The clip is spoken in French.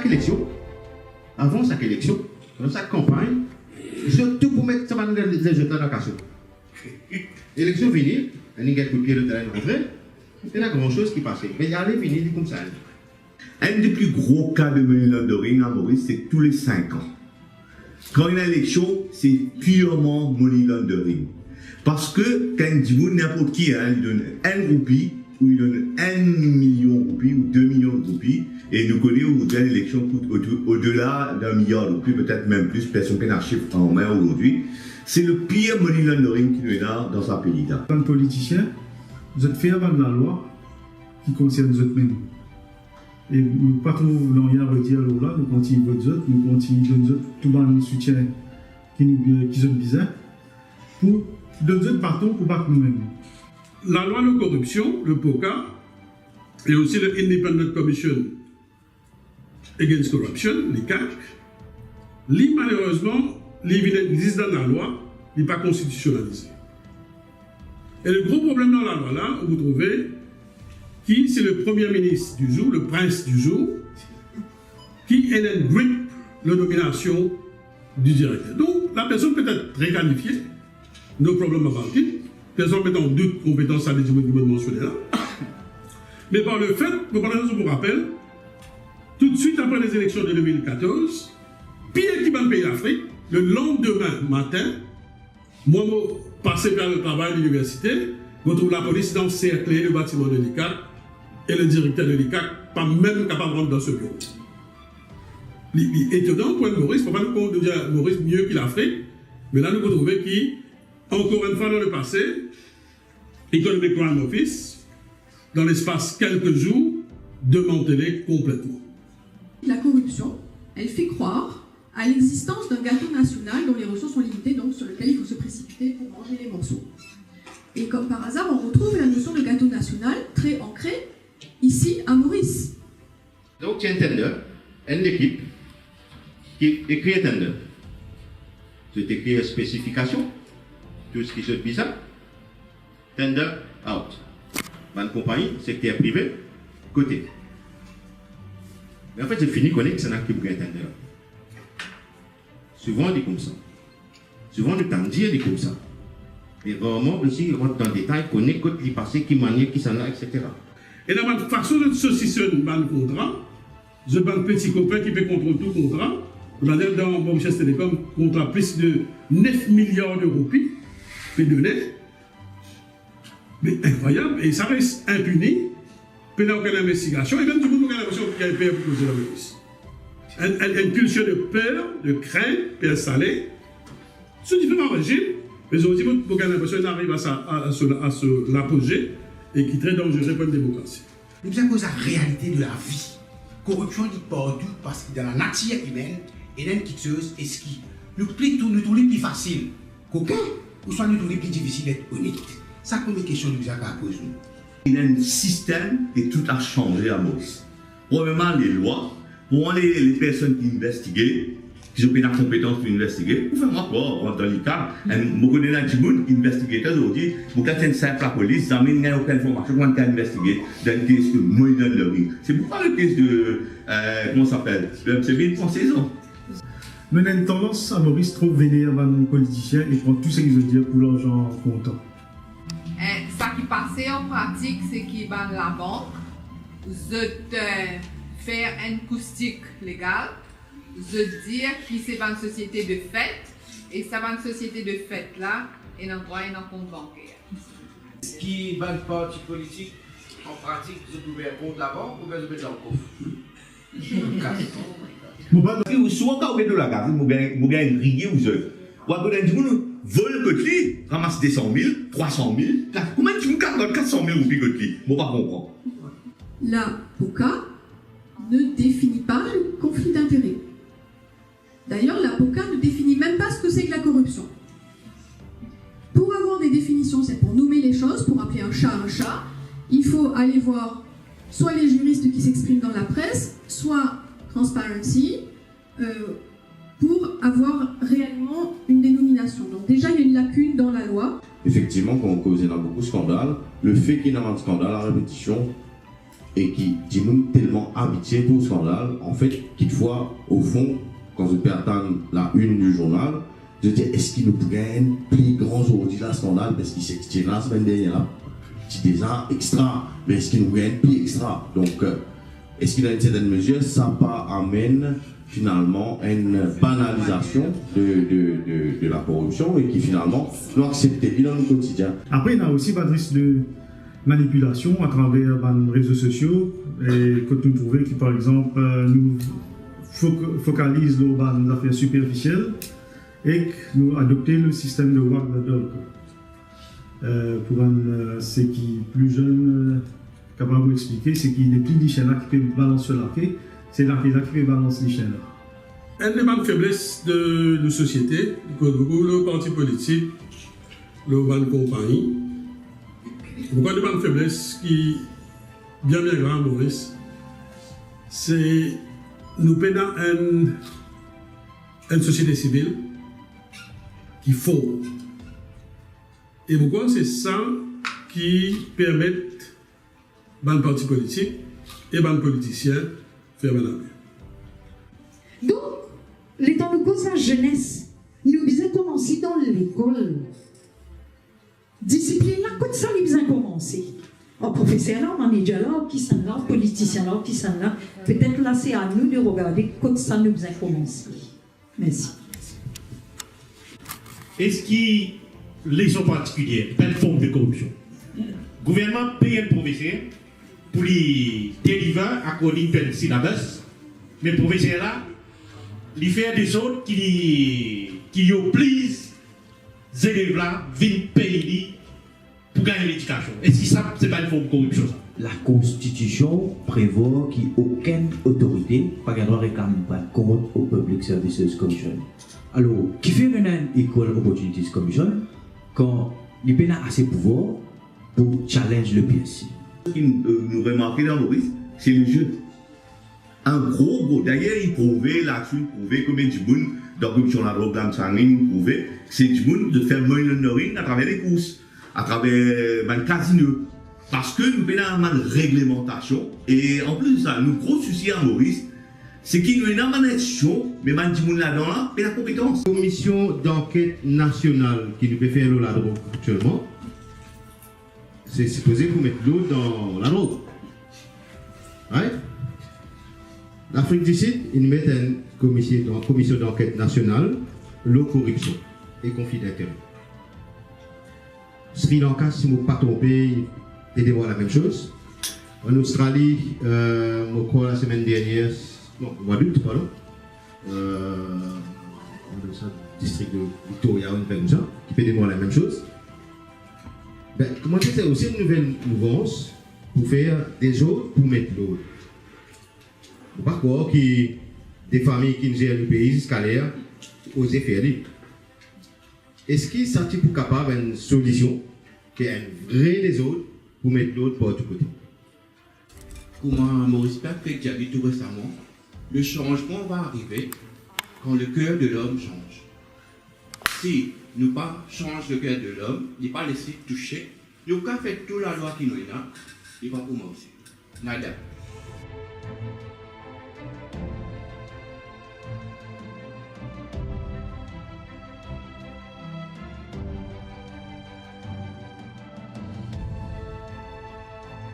chaque élection, avant chaque élection, dans chaque campagne, je tout pour mettre ça dans les jetons dans la casse. L'élection finie, on a un coup de pied de terrain rentré, il y a grand chose qui passait. Mais il y a les finis comme ça. Un des plus gros cas de money laundering à Maurice, c'est tous les 5 ans. Quand il y a une élection, c'est purement money laundering. Parce que quand il dit n'importe qui, il donne 1 roupie, ou il donne 1 million de roupies, ou 2 millions de roupies, et nous connaissons aujourd'hui l'élection coûte au-delà d'1 milliard de roupies, peut-être même plus, personne n'a un chiffre en main aujourd'hui. C'est le pire money laundering qu'il y a dans un pays. En tant que politicien, vous êtes fait avant la loi qui concerne les autres mêmes. Et nous ne pas trop rien à redire là, nous continuons votre autres, nous continuons de nous tout dans le soutien qui sont bizarres, pour de autres partons pour battre nous-mêmes. La loi de corruption, le POCA, et aussi le Independent Commission Against Corruption, l'ICAC, malheureusement, existe dans la loi, il n'est pas constitutionnalisé. Et le gros problème dans la loi là, vous trouvez qui c'est le premier ministre du jour, le prince du jour, qui est le grip la nomination du directeur. Donc la personne peut être réqualifiée, no problem about it, personne met en doute compétence à l'éducation mentionnée là. Mais par le fait, pour vous rappelle, tout de suite après les élections de 2014, pire qui va le pays d'Afrique, le lendemain matin, moi, passé par le travail de l'université, je trouve la police d'encercler le bâtiment de l'ICAC et le directeur de l'ICAC, pas même capable de rentrer dans ce bureau. Étonnant pour Maurice, il ne faut pas nous compte de dire Maurice mieux que l'Afrique, mais là nous retrouvons qui, encore une fois dans le passé, Economic Crime Office, dans l'espace quelques jours, démantelé complètement. La corruption, elle fait croire à l'existence d'un gâteau national dont les ressources sont limitées, donc sur lequel il faut se précipiter pour manger les morceaux. Et comme par hasard, on retrouve la notion de gâteau national très ancrée ici à Maurice. Donc il y a un tender, une équipe qui écrit un tender. C'est écrit une spécification, tout ce qui se bizarre. Tender out. Bonne compagnie, secteur privé, côté. Mais en fait, c'est fini qu'on est que c'est un qui bouge un tender. Souvent, on dit comme ça. Souvent, on entend dire comme ça. Mais vraiment, aussi, on rentre dans le détail, qu'on est côté qui passé, qui manière, qui s'en a, etc. Et dans ma façon de saucissonner un contrat, je prends un petit copain qui peut contrôler tout contrat. On a dans Mauritius Télécom, contrat plus de 9 milliards de roupies, puis donné. Mais incroyable, et ça reste impuni, puis il n'y a aucune investigation, et même du coup, il y a une investigation qui a été pour causer la police. Une pulsion de peur, de crainte, puis installée, sur différents régimes, mais aussi pour qu'une investigation arrive à l'apogée et qui est très dangereux pour une démocratie. Nous avons la réalité de la vie. Corruption est partout parce que dans la nature humaine, il y a une petite chose, et ce qui nous trouvons plus facile qu'aucun, ou soit nous trouvons plus difficile d'être honnête. C'est la première question que nous avons posée. Il y a un système et tout a changé à Maurice. Premièrement, les lois, pour les personnes qui investiguent, qui ont la compétence pour investiguer, pour faire un rapport dans les cas, je connais un petit monde qui investigue aujourd'hui, pour qu'il y ait une simple la police, ça n'a aucune information quand il a investigué dans le case de money laundering. C'est pourquoi le case de, comment ça s'appelle, c'est bien pour saison. Mais il y a une tendance à Maurice trop vénère dans nos politiciens et prendre tout ce qu'ils veulent dire pour l'argent comptant. Ça qui passait en pratique, c'est qu'il va à la banque, je faire une acoustique légale, je dire que c'est une société de fait, et ça va une société de fait là, et un droit et un compte bancaire. Ce qui va le parti politique, en pratique, vous pouvez un compte la banque ou vous pouvez dans le coffre. Souvent, quand vous êtes dans la gare, vous gagnez grillé aux yeux. Vous avez dit, vous volez le côté, ramassez des 100 000, 300 000. Comment tu me gardes 400 000 roupies côté? Je ne pas comprendre. La POCA ne définit pas le conflit d'intérêts. D'ailleurs, la POCA ne définit même pas ce que c'est que la corruption. Pour avoir des définitions, c'est pour nommer les choses, pour appeler un chat, il faut aller voir soit les juristes qui s'expriment dans la presse, soit Transparency, pour avoir réellement une dénomination. Donc déjà, il y a une lacune dans la loi. Effectivement, quand on cause beaucoup de scandales, le fait qu'il y ait un scandale à répétition et qui dit tellement habitué pour le scandale, en fait, toutefois, au fond, quand je peux attendre la une du journal, je dis, est-ce qu'il nous pourrait un plus grand aujourd'hui là, scandale, parce qu'il s'est tiré la semaine dernière, là, petit déjà extra, mais est-ce qu'il nous pourrait un plus extra? Donc, est-ce qu'il y a une certaine mesure, ça pas amène finalement une banalisation de la corruption et qui finalement nous accepter dans le quotidien. Après, il y a aussi pas de risque de manipulation à travers les réseaux sociaux et que nous trouvons qui, par exemple, nous focalisent sur les affaires superficielles et que nous adoptons le système de Wagner pour ceux qui sont plus jeunes, capable d'expliquer, c'est qu'il n'est plus des chaînes qui peuvent balancer la quai, c'est la quai qui peut balancer les chaînes. Une des grandes faiblesses de la société, le parti politique, le compagnie, une des grandes faiblesses qui bien grande, Maurice, c'est nous pendant une société civile qui faut. Et pourquoi c'est ça qui permet les partis politiques et les politiciens de faire la main. Donc, l'état de cause la jeunesse, nous devons commencer dans l'école. Discipline là, quand ça nous devons commencer. Un professeur là, manager là, qui sont là, politicien là, qui sont là. Peut-être là, c'est à nous de regarder quand ça nous devons commencer. Merci. Est-ce qu'il y a une leçon particulière, pas une forme de corruption? Le gouvernement paye un professeur pour lui délivrer à cause d'un syllabus, mais le professeur là, il fait des choses qui obligent les élèves là à venir payer pour gagner l'éducation. Est-ce que ça, c'est pas une forme de corruption ça? La Constitution prévoit qu'aucune autorité n'a le droit de réclamer un compte au Public Services Commission. Alors, qui fait une Equal Opportunities Commission quand il n'y a pas assez de pouvoir pour challenger le PSC? Ce qui nous remarquons dans Maurice, c'est le jeu. Un gros, d'ailleurs, il prouvait là-dessus, il prouvait combien de gens, dans la drogue sanguine, il prouvait, c'est du monde de faire monitoring à travers les courses, à travers le casino. Parce que nous avons une réglementation, et en plus de ça, nous gros souci à Maurice, c'est qu'il y a une action, mais man dit là-dedans, et la compétence. Commission d'enquête nationale qui nous peut faire la drogue actuellement, c'est supposé vous mettre l'eau dans la drogue. Right? L'Afrique du Sud, ils mettent une commission d'enquête nationale, l'eau corruption et conflit d'intérêt. Sri Lanka, si je ne me pas trompé, et de voir la même chose. En Australie, je crois la semaine dernière, non, au mois d'août, pardon, dans le district de Victoria, qui peut voir la même chose. Ben, comment dire, c'est aussi une nouvelle mouvance pour faire des autres pour mettre l'autre. Il ne faut pas croire que des familles qui gèrent le pays scalaire osent faire libre. Est-ce qu'il s'agit pour capable d'une solution qui est un vrai des autres pour mettre l'autre par tout côté? Comment Maurice Perfect a dit tout récemment, le changement va arriver quand le cœur de l'homme change. Si nous pas change le cœur de l'homme, il n'est pas laissé toucher, nous avons fait toute la loi qui nous est là, il va commencer. Nada.